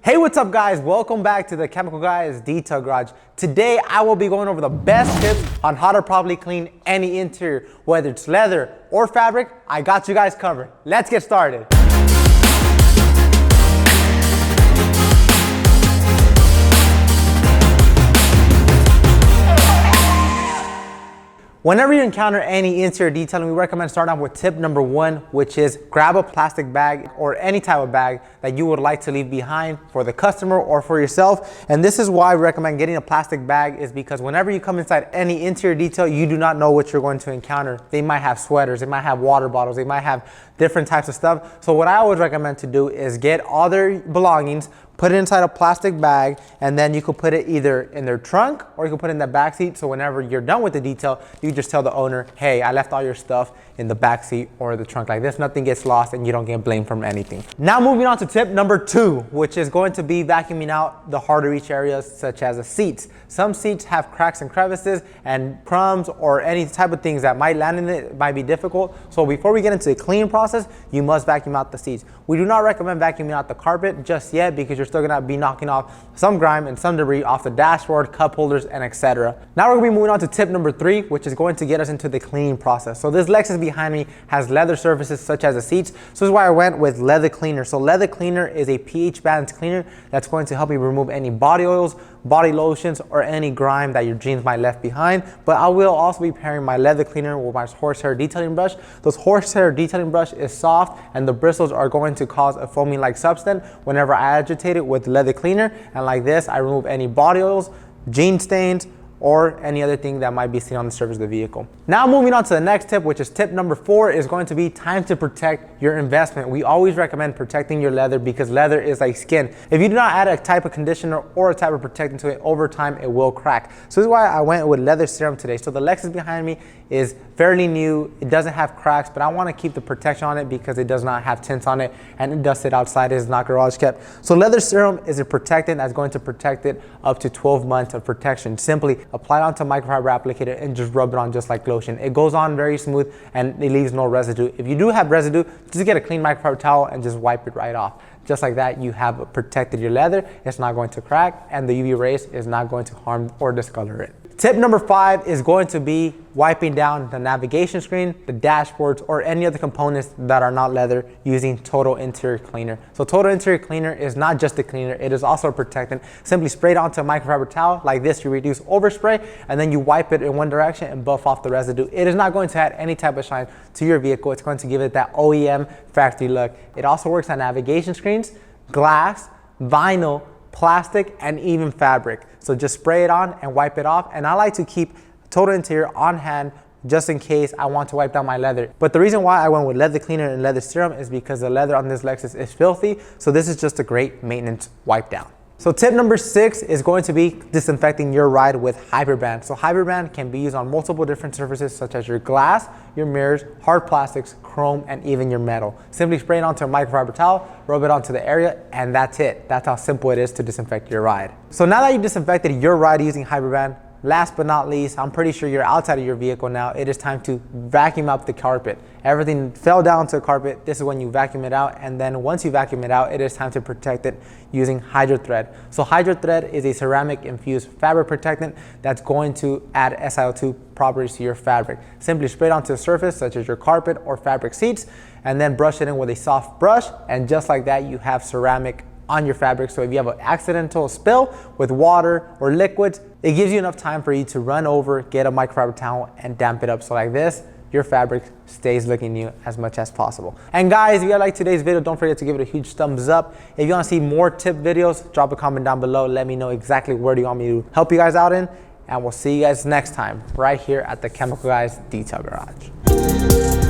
Hey, what's up guys? Welcome back to the Chemical Guys Detail Garage. Today I will be going over the best tips on how to properly clean any interior, whether it's leather or fabric. I got you guys covered. Let's get started. Whenever you encounter any interior detailing, we recommend starting off with tip number one, which is grab a plastic bag or any type of bag that you would like to leave behind for the customer or for yourself. And this is why we recommend getting a plastic bag, is because whenever you come inside any interior detail, you do not know what you're going to encounter. They might have sweaters, they might have water bottles, they might have different types of stuff. So what I always recommend to do is get all their belongings, put it inside a plastic bag, and then you could put it either in their trunk or you can put it in the back seat. So whenever you're done with the detail, you just tell the owner, hey, I left all your stuff in the back seat or the trunk like this. Nothing gets lost and you don't get blamed from anything. Now moving on to tip number two, which is going to be vacuuming out the hard to reach areas such as the seats. Some seats have cracks and crevices and crumbs or any type of things that might land in it. It might be difficult. So before we get into the cleaning process, you must vacuum out the seats. We do not recommend vacuuming out the carpet just yet because you're still gonna be knocking off some grime and some debris off the dashboard, cup holders, and etc. Now we're gonna be moving on to tip number three, which is going to get us into the cleaning process. So this Lexus behind me has leather surfaces such as the seats. So this is why I went with leather cleaner. So leather cleaner is a pH balanced cleaner that's going to help you remove any body oils, body lotions, or any grime that your jeans might left behind. But I will also be pairing my leather cleaner with my horsehair detailing brush. Those horsehair detailing brush is soft and the bristles are going to cause a foaming like substance whenever I agitate it with leather cleaner. And like this, I remove any body oils, jean stains, or any other thing that might be seen on the surface of the vehicle. Now moving on to the next tip, which is tip number four, is going to be time to protect your investment. We always recommend protecting your leather because leather is like skin. If you do not add a type of conditioner or a type of protectant to it, over time it will crack. So this is why I went with leather serum today. So the Lexus behind me is fairly new. It doesn't have cracks, but I want to keep the protection on it because it does not have tints on it and it does sit outside. It is not garage kept. So leather serum is a protectant that's going to protect it up to 12 months of protection. Simply apply it onto a microfiber applicator and just rub it on just like lotion. It goes on very smooth and it leaves no residue. If you do have residue, just get a clean microfiber towel and just wipe it right off. Just like that, you have protected your leather. It's not going to crack and the UV rays is not going to harm or discolor it. Tip number five is going to be wiping down the navigation screen, the dashboards, or any other components that are not leather using Total Interior Cleaner. So Total Interior Cleaner is not just a cleaner, it is also a protectant. Simply spray it onto a microfiber towel like this. You reduce overspray and then you wipe it in one direction and buff off the residue. It is not going to add any type of shine to your vehicle. It's going to give it that OEM factory look. It also works on navigation screens, glass, vinyl, plastic, and even fabric. So just spray it on and wipe it off. And I like to keep Total Interior on hand just in case I want to wipe down my leather. But the reason why I went with leather cleaner and leather serum is because the leather on this Lexus is filthy. So this is just a great maintenance wipe down. So tip number six is going to be disinfecting your ride with HyperBand. So HyperBand can be used on multiple different surfaces such as your glass, your mirrors, hard plastics, chrome, and even your metal. Simply spray it onto a microfiber towel, rub it onto the area, and that's it. That's how simple it is to disinfect your ride. So now that you disinfected your ride using HyperBand, last but not least, I'm pretty sure you're outside of your vehicle now. It is time to vacuum up the carpet. Everything fell down to the carpet. This is when you vacuum it out. And then once you vacuum it out, it is time to protect it using HydroThread. So HydroThread is a ceramic infused fabric protectant that's going to add SiO2 properties to your fabric. Simply spray it onto the surface such as your carpet or fabric seats and then brush it in with a soft brush. And just like that, you have ceramic on your fabric. So if you have an accidental spill with water or liquids, it gives you enough time for you to run over, get a microfiber towel and damp it up. So like this, your fabric stays looking new as much as possible. And guys, if you like today's video, don't forget to give it a huge thumbs up. If you want to see more tip videos, drop a comment down below. Let me know exactly where do you want me to help you guys out in. And we'll see you guys next time right here at the Chemical Guys Detail Garage.